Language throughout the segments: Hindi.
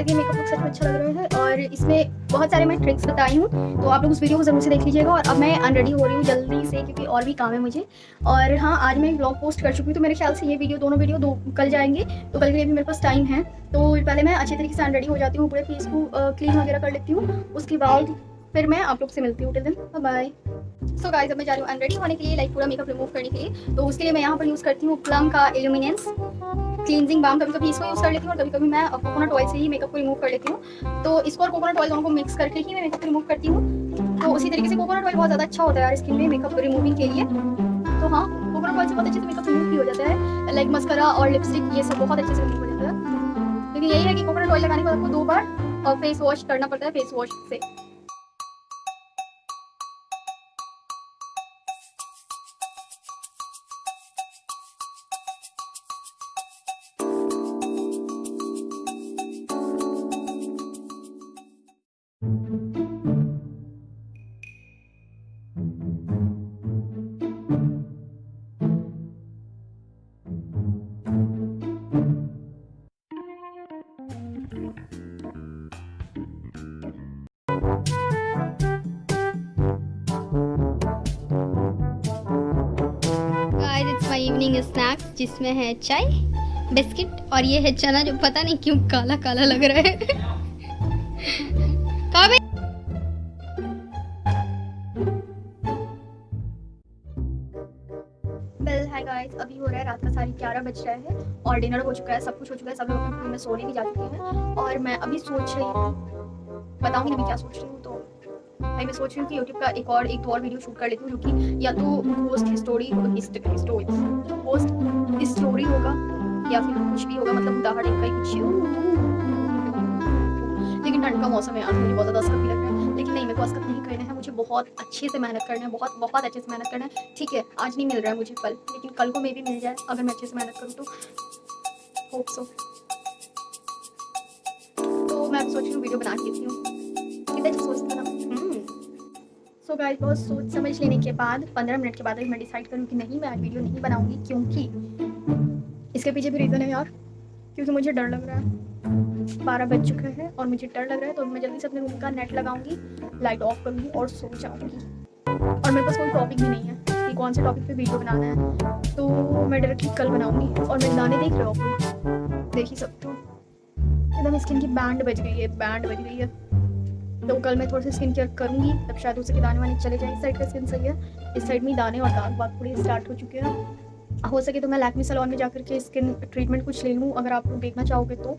गाइस ये मेकअप लुक सच में अच्छा लग रहा है और इसमें बहुत सारे मैं ट्रिक्स बताई हूँ, तो आप लोग उस वीडियो को ज़रूर से देख लीजिएगा। और अब मैं अनरेडी हो रही हूँ जल्दी से क्योंकि और भी काम है मुझे। और हाँ, आज मैं ब्लॉग पोस्ट कर चुकी हूँ, तो मेरे ख्याल से ये वीडियो दोनों वीडियो कल जाएंगे, तो कल के लिए भी मेरे पास टाइम है। तो पहले मैं अच्छी तरीके से अनरेडी हो जाती हूँ, पूरे फेस को क्लीन वगैरह कर लेती हूँ, उसके बाद फिर मैं आप लोग से मिलती हूँ। Till then bye bye. So guys अब मैं जा रही हूँ अनरेडी होने के लिए, लाइक पूरा मेकअप रिमूव करने के लिए। तो उसके लिए मैं यहाँ पर यूज़ करती हूँ प्लम का इल्यूमिनेंस क्लींजिंग बाम। कभी कभी इसको यूज़ कर लेती हूँ और कभी कभी मैं कोकोनट ऑयल से ही मेकअप को रिमूव कर लेती हूँ। तो इसको और कोकोनट ऑयल दोनों को मिक्स करके ही मैं मेकअप रिमूव करती हूँ। तो उसी तरीके से कोकोनट ऑयल बहुत ज़्यादा अच्छा होता है यार स्किन में मेकअप रिमूविंग के लिए। तो हाँ, कोकोनट ऑयल से बहुत अच्छे से मेकअप रिमूव भी हो जाता है, लाइक मस्करा और लिपस्टिक ये सब बहुत अच्छे से रिमूव हो जाता है। लेकिन यही है कि कोकोनट ऑयल लगाने के बाद आपको 2 बार और फेस वॉश करना पड़ता है फेस वॉश से। Guys it's my evening snacks, जिसमें है चाय, बिस्किट और ये है चना जो पता नहीं क्यों काला काला लग रहा है। कहाँ पे? वेल हाय गाइस, अभी हो रहा है रात का 11:30 बज रहा है और डिनर हो चुका है, सब कुछ हो चुका है, सब लोग अपने रूम में सोने भी जा चुके हैं। और मैं अभी सोच रही हूँ, बताऊंगी ना मैं क्या सोच रही हूँ। तो मैं सोच रही हूँ कि यूट्यूब का एक दो और वीडियो शूट कर लेती हूँ, जो कि या तो घोस्ट स्टोरी होगा या फिर कुछ भी होगा, मतलब उदाहरण का ही कुछ। लेकिन ठंड का मौसम है यार, मुझे बहुत ज़्यादा अस्कत भी लग रहा है, लेकिन नहीं, मेरे को अस्कत नहीं करना है, मुझे बहुत अच्छे से मेहनत करना है, बहुत अच्छे से मेहनत करना है। ठीक है, आज नहीं मिल रहा है मुझे कल, लेकिन कल को मे भी मिल जाए अगर मैं अच्छे से मेहनत करूँ तो। Hope so. तो मैं सोच रही हूँ वीडियो बना के देती हूँ, कितना अच्छी सोचती हूँ ना। सो गाइस बहुत सोच समझ लेने के बाद 15 मिनट के बाद मैं डिसाइड करूँ कि नहीं, मैं आज वीडियो नहीं बनाऊंगी, क्योंकि इसके पीछे भी रीज़न है यार, क्योंकि मुझे डर लग रहा है। 12 बज चुका है और मुझे डर लग रहा है, तो मैं जल्दी से अपने रूम का नेट लगाऊंगी, लाइट ऑफ करूंगी और सो जाऊंगी। और मेरे पास कोई टॉपिक भी नहीं है कि कौन से टॉपिक पे वीडियो बनाना है, तो मैं डायरेक्टली कल बनाऊंगी। और मेरे दाने देख रहे हो आप, देख ही सकते हो, एकदम स्किन की बैंड बज गई है। तो कल मैं थोड़ा सा स्किन केयर करूंगी, तब शायद उसके दाने वाने चले जाए। इस साइड का स्किन सही है, इस साइड में दाने और दाग बाग थोड़े स्टार्ट हो चुके हैं। हो सके तो मैं लैक्मे सैलून में जाकर के स्किन ट्रीटमेंट कुछ ले लूँ। अगर आप लोग देखना चाहोगे तो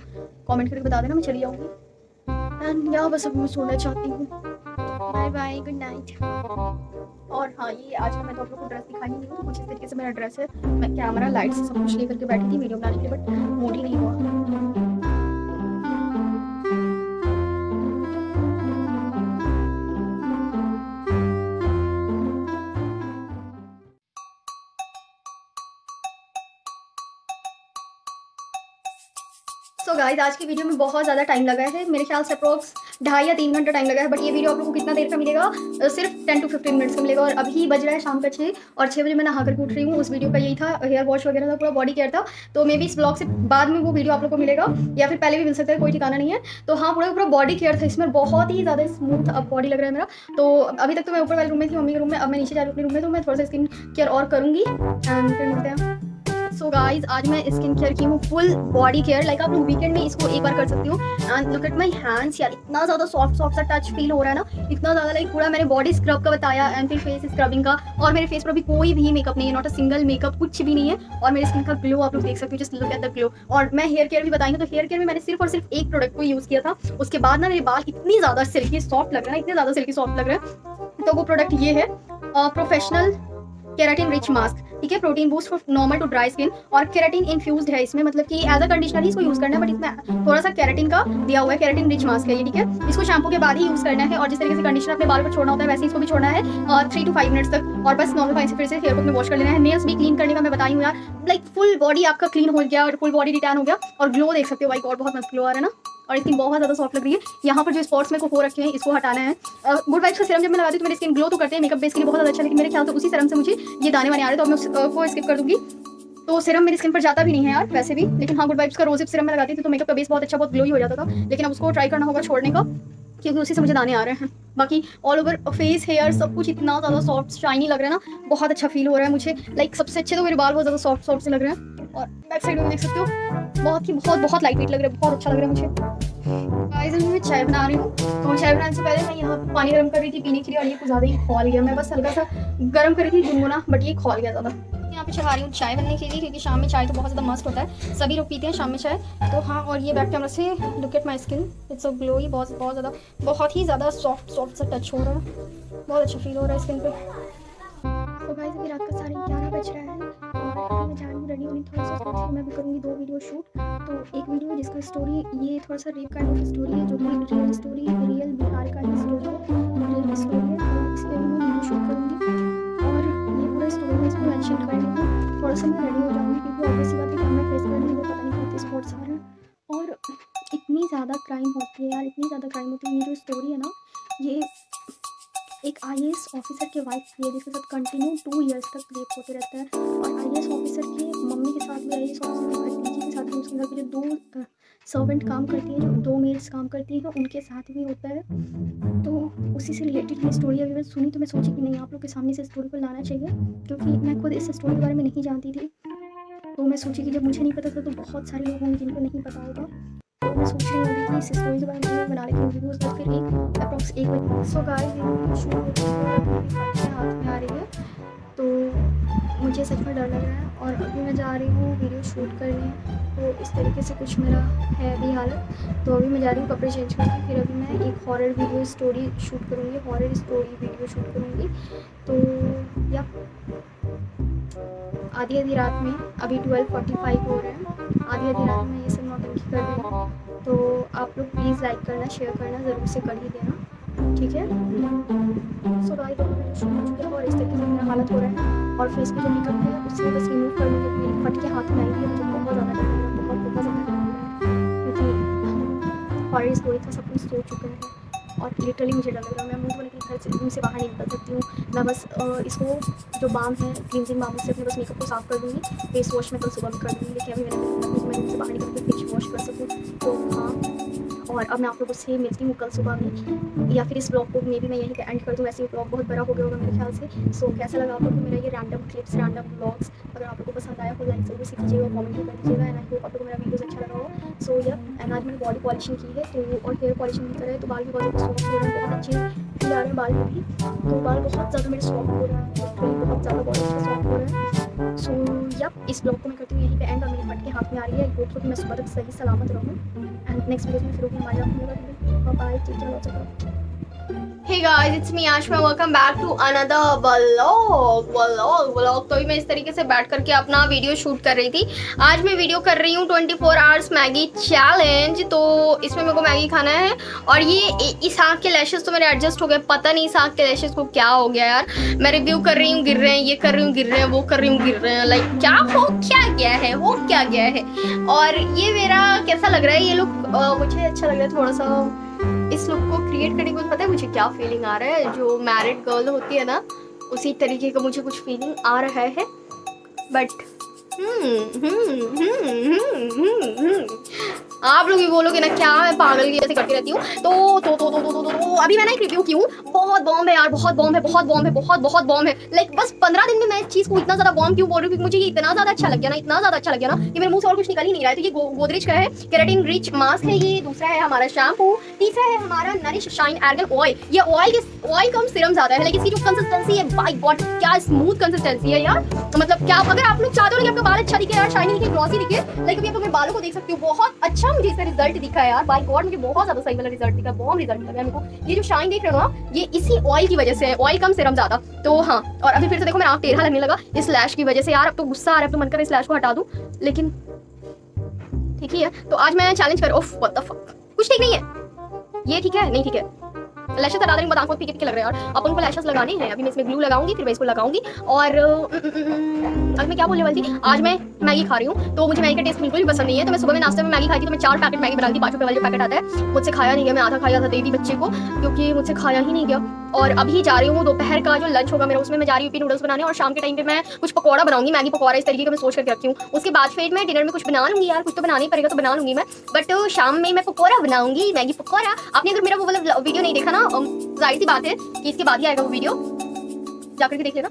कमेंट करके बता देना, मैं चली जाऊँगी। एंड या बस अब मैं सोना चाहती हूँ। Bye bye, good night. और हाँ, ये आज का मैं तो आप लोग को ड्रेस दिखाई नहीं हूँ, तो कुछ इस तरीके से मेरा ड्रेस है। मैं कैमरा लाइट से सब कुछ लेकर के बैठी थी वीडियो बनाने के लिए, बट मूड ही नहीं हुआ। सो गाइस आज की वीडियो में बहुत ज़्यादा टाइम लगा है, मेरे ख्याल से अप्रोक्स 2.5 या 3 घंटा टाइम लगा है। बट ये वीडियो आप लोगों को कितना देर का मिलेगा, सिर्फ 10 to 15 मिनट्स का मिलेगा। और अभी बज रहा है शाम का 6 और 6 बजे मैं नहा कर उठ रही हूँ। उस वीडियो का यही था, हेयर वॉश वगैरह था, पूरा बॉडी केयर था। तो मे बी इस ब्लॉग से बाद में वो वीडियो आप लोग को मिलेगा या फिर पहले भी मिल सकता है, कोई ठिकाना नहीं है। तो हाँ, पूरा बॉडी केयर था, इसमें बहुत ही ज़्यादा स्मूथ अब बॉडी लग रहा है मेरा। तो अभी तक तो मैं ऊपर वाले रूम में थी, मम्मी के रूम में, अब मैं नीचे जा रही हूँ अपने रूम में, तो मैं थोड़ा सा स्किन केयर और करूँगी एंड फिर मिलते हैं। सो गाइज आज मैं स्किन केयर की हूँ, फुल बॉडी केयर, लाइक आप लोग वीकेंड में इसको एक बार कर सकती हो। And look at my hands यार, इतना ज़्यादा सॉफ्ट सा टच फील हो रहा है ना, इतना ज़्यादा, लाइक पूरा मैंने बॉडी स्क्रब का बताया एंड फिर फेस स्क्रबिंग का। और मेरे फेस पर भी कोई भी मेकअप नहीं है, नॉट अ सिंगल मेकअप, कुछ भी नहीं है। और मेरे स्किन का ग्लो आप लोग देख सकते हो, just look at the glow. और मैं हेयर केयर भी बताएंगे, तो हेयर केयर में मैंने सिर्फ और सिर्फ एक प्रोडक्ट को यूज़ किया था। उसके बाद ना मेरे बाल इतनी ज़्यादा सिल्की सॉफ्ट लग रहा है, इतने ज़्यादा सिल्की सॉफ्ट लग रहा है। तो वो प्रोडक्ट ये है, प्रोफेशनल केराटिन रिच मास्क, ठीक है, protein boost for normal to dry skin. और केराटिन इन्फ्यूज्ड है इसमें, मतलब कि एज अ कंडीशनर ही इसको यूज करना है, बट इसमें थोड़ा सा केराटिन का दिया हुआ है। केराटिन रिच मास्क है ये, ठीक है। इसको शैम्पू के बाद ही यूज करना है और जिस तरीके से कंडीशनर अपने बाल पर छोड़ना होता है वैसे इसको भी छोड़ना है 3 to 5 मिनट्स तक। और बस नॉर्मल पानी से फिर से हेयर को अपने वॉश कर लेना है। नेल्स भी क्लीन करने का मैं बताई हूँ यार, लाइक फुल बॉडी आपका क्लीन हो गया और फुल बॉडी रिटर्न हो गया। और ग्लो देख सकते हो भाई, और बहुत मस्त ग्लो आ रहा है ना, और स्किन बहुत ज़्यादा सॉफ्ट लग रही है। यहाँ पर जो स्पॉट्स मेरे को हो रखे हैं इसको हटाना है। गुड वाइब्स का सीरम जब मैं लगाती हूँ तो मेरी स्किन ग्लो तो करते हैं, मेकअप बेस के लिए बहुत ज़्यादा अच्छा, लेकिन मेरे ख्याल से उसी सीरम से मुझे ये दाने वाने आ रहे हैं, तो मैं उसको स्किप कर दूँगी। तो सीरम मेरी स्किन पर जाता भी नहीं है यार वैसे भी, लेकिन हाँ गुड वाइब्स का रोज़ सीरम में लगाती थी तो मेकअप का बेस बहुत अच्छा, बहुत ग्लोई हो जाता था। लेकिन अब उसको ट्राई करना होगा छोड़ने का, क्योंकि उसी से मुझे दाने आ रहे हैं। बाकी ऑल ओवर फेस, हेयर सब कुछ इतना ज़्यादा सॉफ्ट शाइनी लग रहा है ना, बहुत अच्छा फील हो रहा है मुझे। लाइक सबसे अच्छे तो मेरे बाल बहुत ज़्यादा सॉफ्ट सॉफ्ट से लग रहे हैं, और बैक साइड में देख सकते हो बहुत ही बहुत लाइट वेट लग रहा है, बहुत अच्छा लग रहा है मुझे। गाइस अभी मैं चाय बना रही हूँ, तो चाय बनाने से पहले मैं यहाँ पानी गर्म कर रही थी पीने के लिए, और ये कुछ ज़्यादा ही खौल गया। मैं बस हल्का सा गर्म कर रही थी गुनगुना, बट ये खौल गया ज़्यादा। यहाँ पे चढ़ा रही हूँ चाय बनने के लिए, क्योंकि शाम में चाय तो बहुत ज़्यादा मस्त होता है, सभी लोग पीते हैं शाम में चाय। तो हाँ, और ये बैक कैमरा से look at my skin, it's so glowy, बहुत ज़्यादा बहुत ही ज़्यादा सॉफ्ट सा टच हो रहा है, बहुत अच्छा फील हो रहा है स्किन पे। तो गाइस अभी रात का 11:30 बज रहा है, और मैं जा रही हूँ रेडी होने, थोड़ा सा सोच रही मैं भी करूँगी 2 वीडियो शूट। तो एक वीडियो जिसका स्टोरी ये थोड़ा सा रेप काइंड ऑफ स्टोरी है, जो कि रियल स्टोरी, रियल बिहार का ही स्टोरी है, रियल स्टोरी है, तो इस पर भी मैं वीडियो शूट करूँगी, और ये पूरा स्टोरी मैं इसमें मेंशन कर रही हूँ। थोड़ा सा मैं रेडी हो जाऊँगी, क्योंकि ऑब्वियसली बात है कैमरा फेस करने में पता नहीं कितने स्पॉट्स आ रहे हैं, और इतनी ज़्यादा क्राइम होती है यार, इतनी ज़्यादा क्राइम होती है। ये जो स्टोरी है ना, ये एक IAS ऑफिसर के वाइफ की है, जिसके साथ कंटिन्यू 2 इयर्स तक रेप होते रहता है, और IAS ऑफिसर के मम्मी के साथ भी, IAS ऑफिसर के भतीजी के साथ भी, उसके घर के जो 2 सर्वेंट काम करती है, जो 2 मेड्स काम करती है, उनके साथ भी होता है। तो उसी से रिलेटेड ये स्टोरी अभी मैं सुनी, तो मैं सोची कि नहीं आप लोग के सामने इस स्टोरी को लाना चाहिए, क्योंकि मैं खुद इस स्टोरी के बारे में नहीं जानती थी। तो मैं सोची कि जब मुझे नहीं पता था तो बहुत सारे लोग होंगे जिनको नहीं पता होगा, तो मैं सोच रही हूँ कि इस स्टोरी के बारे में बना लेती हूँ वीडियोज़, बस फिर एक अप्रॉक्स 1 बजे। सो गाइस ये शूट हाथ में आ रही है, तो मुझे सच में डर लग रहा है, और अभी मैं जा रही हूँ वीडियो शूट करने। तो इस तरीके से कुछ मेरा है अभी हालत। तो अभी मैं जा रही हूँ कपड़े चेंज करके, फिर अभी मैं एक हॉरर वीडियो स्टोरी शूट करूँगी, हॉरर स्टोरी वीडियो शूट करूँगी। तो या आधी रात में, अभी 12:45 हो रहे हैं, आधी रात में ये सब नौटंकी कर रही हूँ। तो आप लोग प्लीज़ लाइक करना, शेयर करना, ज़रूर से कर ही देना, ठीक है। सो गाइस तो वीडियो शुरू हो चुका है, और इस तरीके से मेरा हालत हो रहा है, और फेस पे जो मेकअप है उससे बस रिमूव कर लूँगी। मेरी फट के हाथ में आई है, मुझे बहुत ज़्यादा डर लग रहा है, बहुत ज़्यादा डर लग रहा है, क्योंकि हॉरर स्टोरी का सब कुछ सोच चुके हैं, और लिटरली मुझे डर लग रहा है। मैं मुँह धोने के लिए घर से रूम से बाहर नहीं निकल सकती हूँ। मैं बस इसको जो बाम है क्लींजिंग बाम से अपने बस मेकअप को साफ़ कर दूँगी, फेस वॉश मैं कल सुबह भी कर दूँगी, लेकिन अभी मैं रूम से बाहर निकल के फेस वॉश कर सकूँ। तो हाँ, और अब मैं आप लोगों से मिलती हूँ कल सुबह में, या फिर इस ब्लॉग को मे भी मैं यहीं पे एंड कर दूँ, वैसे ही ब्लॉग बहुत बड़ा हो गया होगा मेरे ख्याल से। सो कैसा लगा आप लोग को मेरा ये रैंडम क्लिप्स, रैंडम ब्लॉग्स? अगर आप लोग को पसंद आया हो लाइक ज़रूर से कीजिएगा, कमेंट भी कर दीजिएगा, एंड आई होप आप लोग को मेरा वीडियोस अच्छा लगा हो। सो या एंड आज मैंने बॉडी पॉलिशिंग की है, तो और हेयर पॉलिशिंग भी करा है, तो बाल भी बहुत ज़्यादा सॉफ्ट हो रहे हैं, बहुत अच्छे फील आ रहे हैं बाल में भी। तो बाल बहुत ज़्यादा मेरे सॉफ्ट हो रहे हैं, लिटरली बहुत ज़्यादा बॉडी अच्छे सॉफ्ट हो रहे हैं। सो या इस ब्लॉग को मैं करती हूँ यहीं पे एंड, और मेरी फट के हाथ में आ रही है। आई होप कि मैं सुबह तक सही सलामत रहूँ, एंड नेक्स्ट वीडियो में फिर हमारे आप bye, take care, lots of love. Hey guys, it's me Ashma. Welcome back to another vlog। तो अभी मैं इस तरीके से बैठ करके अपना वीडियो शूट कर रही थी। आज मैं वीडियो कर रही हूँ 24 आवर्स मैगी चैलेंज। तो इसमें मेरे को मैगी खाना है, और ये इस आँख के लैशेस तो मेरे एडजस्ट हो गए, पता नहीं इस आँख के लैशेस को क्या हो गया यार। मैं रिव्यू कर रही हूँ, गिर रहे हैं, ये कर रही हूँ, गिर रहे हैं, वो कर रही हूँ, गिर रहे हैं। लाइक क्या हो क्या गया है, हो क्या गया है। और ये मेरा कैसा लग रहा है, ये लुक मुझे अच्छा लग रहा है थोड़ा सा। इस लुक को क्रिएट करने को पता है मुझे क्या फीलिंग आ रहा है, जो मैरिड गर्ल होती है ना, उसी तरीके का मुझे कुछ फीलिंग आ रहा है। बट आप लोग भी बोलोगे ना क्या मैं पागल की जैसे करती रहती हूँ। तो अभी मैं ना एक रिव्यू की हूँ, बहुत बॉम्ब है यार, बहुत बॉम्ब है, बहुत बॉम्ब है, बहुत बॉम्ब है। लाइक बस 15 दिन में मैं इस चीज़ को इतना ज़्यादा बॉम्ब क्यों बोल रही हूँ, क्योंकि मुझे ये इतना ज़्यादा अच्छा लग गया ना, इतना ज़्यादा अच्छा लग गया ना कि मेरे मुंह से और कुछ निकल ही नहीं रहा है। तो ये गोदरेज का है, केराटिन रिच मास्क है ये, दूसरा है हमारा शैम्पू, तीसरा है हमारा नरिश शाइन आर्गन ऑयल। ये ऑयल कम सीरम ज़्यादा है, लेकिन इसकी जो कंसिस्टेंसी है, बाय गॉड क्या स्मूथ कंसिस्टेंसी है यार। मतलब क्या, अगर आप लोग चाहते हो कि आपका बाल अच्छा दिखे यार, शाइनी दिखे, ग्लॉसी दिखे, लाइक अभी आप लोग मेरे बालों को देख सकते हो, बहुत अच्छा मुझे इसका रिजल्ट दिखा है यार। बाय गॉड मुझे बहुत ज्यादा सही वाला रिजल्ट दिखा, बहुत रिजल्ट लगा मेरे को। ये जो शाइन देख रहे हो ना, ये इसी ऑयल की वजह से है, ऑयल कम सीरम ज्यादा। तो हाँ, और अभी फिर से देखो मेरा आँख टेढ़ा लगने लगा इस लैश की वजह से यार। अब तो गुस्सा आ रहा है, अब तो मन कर रहा है इस लैश को हटा दूं, लेकिन ठीक ही है। तो आज मैं चैलेंज कर, ओफ व्हाट द फक, कुछ ठीक नहीं है ये, ठीक है नहीं ठीक है। लैशेस हटा देंगे, बाद आंखों पीके लग रहा है यार। अपन को लैशेस लगाने हैं, अभी मैं इसमें ग्लू लगाऊंगी, फिर मैं इसको लगाऊंगी। और अब मैं क्या बोलने वाली थी, आज मैं मैगी खा रही हूँ, तो मुझे मैगी का टेस्ट बिल्कुल भी पसंद नहीं है। तो मैं सुबह में नाश्ते में मैगी खाई थी, तो मैं 4 पैकेट मैगी बना दी, 5 रुपये वाला जो पैकेट आता है, मुझसे खाया नहीं गया। मैं आधा खाया, आधा दे दी बच्चे को, क्योंकि मुझसे खाया ही नहीं गया। और अभी जा रही हूँ दोपहर का जो लंच होगा मेरा, उसमें मैं जा रही हूँ नूडल्स बनाने, और शाम के टाइम पे मैं कुछ पकौड़ा बनाऊंगी, मैगी पकौड़ा इस तरीके का मैं सोच करके रखी हूँ। उसके बाद फिर मैं डिनर में कुछ बना लूंगी यार, कुछ तो बनाना ही पड़ेगा, तो बना लूंगी मैं। बट शाम में मैं पकौड़ा बनाऊंगी, मैगी पकौड़ा। आपने अगर मेरा वो वाला वीडियो नहीं देखा ना, जाहिर सी बात है कि इसके बाद ही आएगा वो वीडियो, जाकर के देख लेना,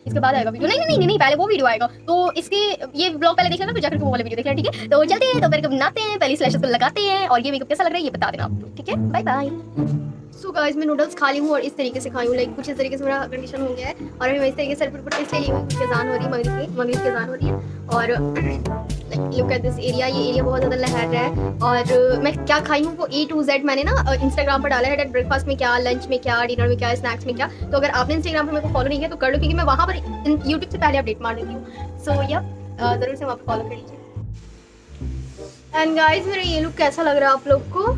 इसके बाद आएगा वीडियो। नहीं नहीं नहीं नहीं, पहले वो वीडियो आएगा, तो इसके ये ब्लॉग पहले देख लेना, फिर जाकर वो वाला वीडियो देख लेना, ठीक है। तो चलते हैं, तो मेरे को बनाते हैं, पहले स्लैशेस को लगाते हैं, और ये मेकअप कैसा लग रहा है ये बता देना आप, ठीक है। Bye bye. सो गाइस, मैं नूडल्स खा ली हूँ और इस तरीके से खाई हूँ, लाइक कुछ इस तरीके से मेरा कंडीशन हो गया है। और मैं इस तरीके से बिल्कुल इसलिए ली हूँ क्योंकि अज़ान हो रही है, मगरिब की अज़ान हो रही है। और लुक एट दिस एरिया, ये एरिया बहुत ज़्यादा लहर रहा है। और मैं क्या खाई हूँ वो A to Z मैंने ना इंस्टाग्राम पर डाला है, डेट ब्रेकफास्ट में क्या, लंच में क्या, डिनर में क्या, स्नैक्स में क्या। तो अगर आपने इंस्टाग्राम पर मेरे को फॉलो नहीं किया तो कर लो, क्योंकि मैं वहाँ पर यूट्यूब से पहले अपडेट मार देती हूँ। सो या ज़रूर से वहाँ पर फॉलो कर लीजिए। एंड गाइज, मेरा ये लुक कैसा लग रहा है आप लोग को,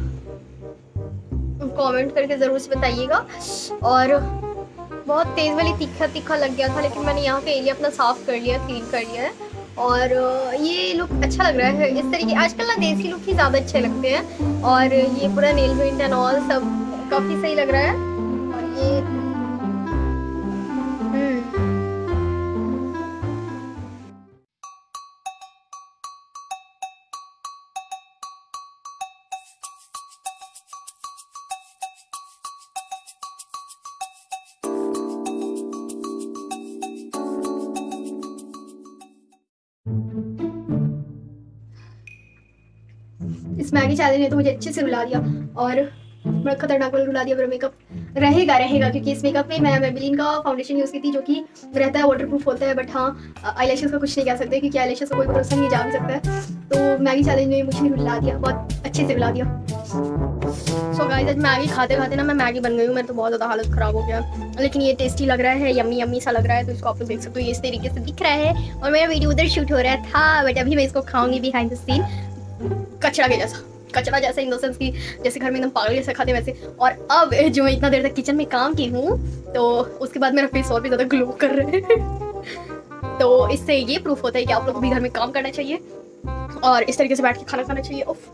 कमेंट करके ज़रूर से बताइएगा। और बहुत तेज़ वाली तीखा तीखा लग गया था, लेकिन मैंने यहाँ पे एरिया अपना साफ़ कर लिया, क्लीन कर लिया है। और ये लुक अच्छा लग रहा है इस तरीके। आजकल ना देसी लुक ही ज़्यादा अच्छे लगते हैं, और ये पूरा नेल पेंट एंड ऑल सब काफ़ी सही लग रहा है। और ये इस मैगी चैलेंज ने तो मुझे अच्छे से रुला दिया, और बड़ा खतरनाक वाला रुला दिया। मेरा मेकअप रहेगा क्योंकि इस मेकअप में मैं मेबेलिन का फाउंडेशन यूज़ की थी, जो कि रहता है वाटरप्रूफ होता है। बट हाँ, आईलैशेस का कुछ नहीं कह सकते, क्योंकि आईलैशेस का कोई भरोसा नहीं, जा भी सकता है। तो मैगी चैलेंज ने मुझे रुला दिया, बहुत अच्छे से रुला दिया। सो गाइस, आज मैगी खाते खाते ना मैं मैगी बन गई हूँ, मेरे तो बहुत ज़्यादा हालत ख़राब हो गया। लेकिन ये टेस्टी लग रहा है, यम्मी यम्मी सा लग रहा है, तो इसको आप लोग देख सकते हो, ये इस तरीके से दिख रहा है। और मेरा वीडियो उधर शूट हो रहा था, बट अभी मैं इसको खाऊंगी बिहाइंड द सीन, कचरा जैसा इन द सेंस कि जैसे घर में एकदम पागल जैसे खाते वैसे। और अब जो मैं इतना देर तक किचन में काम की हूँ, तो उसके बाद मेरा फेस और भी ज़्यादा ग्लो कर रहा है। तो इससे ये प्रूफ होता है कि आप लोग को भी घर में काम करना चाहिए, और इस तरीके से बैठ के खाना खाना चाहिए। उफ।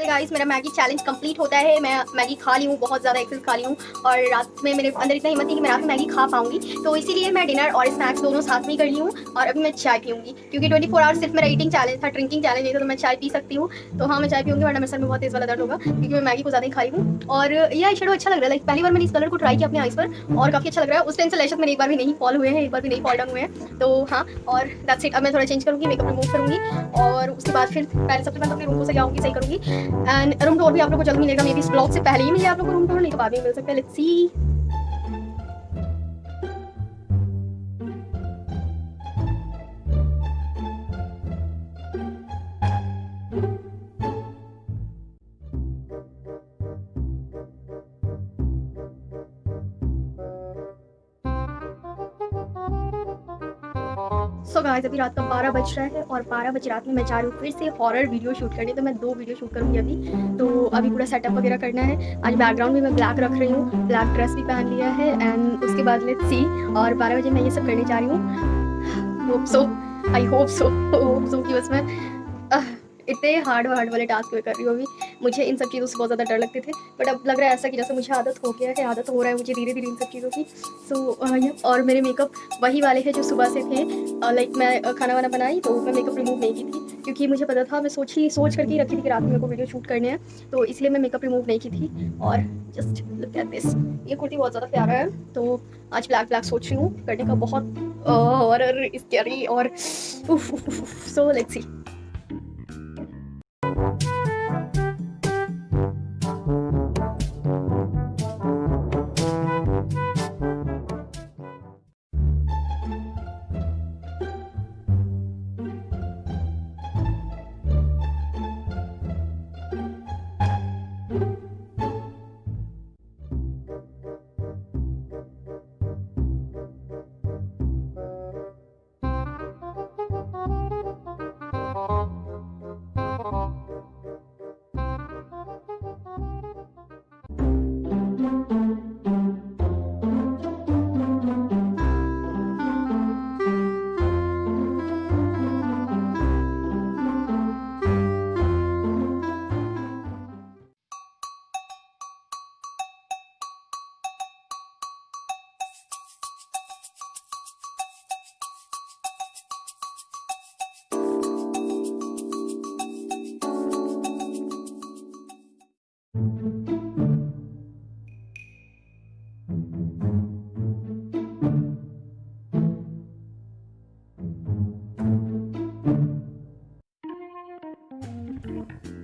गाइस, मेरा मैगी चैलेंज कंप्लीट होता है। मैं मैगी खा ली हूँ, बहुत ज़्यादा एक्सेस खा ली हूँ, और रात में मेरे अंदर इतना हिम्मत थी कि मैं रात में मैगी खा पाऊंगी, तो इसीलिए मैं डिनर और स्नैक्स दोनों साथ में ही कर ली हूँ। और अभी मैं चाय पीऊँगी, क्योंकि 24 आवर्स सिर्फ मेरा ईटिंग चैलेंज था, ड्रिंकिंग चैलेंज नहीं था। तो मैं चाय पी सकती हूँ, तो हाँ मैं चाय पीऊँगी, वरना मेरे सर में बहुत तेज़ वाला दर्द होगा, क्योंकि मैं मैगी को ज़्यादा ही खाई हूँ। और ये आई शेडो अच्छा लग रहा है, लाइक पहली बार मैंने इस कलर को ट्राई किया अपने आइज़ पर, और काफ़ी अच्छा लग रहा है। उस टाइम से लैशेस मेरे एक बार भी नहीं फॉल हुए हैं, एक बार भी नहीं फॉल डाउन हुए हैं। तो हाँ, और दैट्स इट। अब मैं थोड़ा चेंज करूँगी, मेकअप रिमूव करूँगी, और उसके बाद फिर पहले सबसे पहले अपने रूम को सजाऊँगी, सही करूँगी। एंड रूम टूर भी आप लोग को जल्द मिलेगा, मे बी इस ब्लॉग से पहले ही मिले आप लोग को रूम टूर, नहीं तो बाद में मिल सकता है। Let's see. सो गाइस, अभी रात का 12 बज रहा है, और 12 बजे रात में मैं जा रही हूँ फिर से हॉरर वीडियो शूट करने। तो मैं 2 वीडियो शूट करूँगी अभी। तो अभी पूरा सेटअप वगैरह करना है। आज बैकग्राउंड भी मैं ब्लैक रख रही हूँ, ब्लैक ड्रेस भी पहन लिया है, एंड उसके बाद लेट्स सी। और 12 बजे मैं ये सब करने जा रही हूँ। Hope so, I hope so कि बस मैं इतने हार्ड वाले टास्क में कर रही हूँ अभी। मुझे इन सब चीज़ों से बहुत ज़्यादा डर लगते थे, बट अब लग रहा है ऐसा कि जैसे मुझे आदत हो गया है, आदत हो रहा है मुझे धीरे धीरे इन सब चीज़ों की। सो और मेरे मेकअप वही वाले हैं जो सुबह से थे। लाइक मैं खाना वाना बनाई तो मैं मेकअप रिमूव नहीं की थी, क्योंकि मुझे पता था, मैं सोच करके ही रखी थी कि रात में मेरे को वीडियो शूट करने हैं, तो इसलिए मैं मेकअप रिमूव नहीं की थी। और जस्ट लुक एट दिस, ये कुर्ती बहुत ज़्यादा प्यारा है, तो आज ब्लैक सोच रही हूँ करने का, बहुत हॉरर स्कैरी और सो लेट्स सी। हूँ।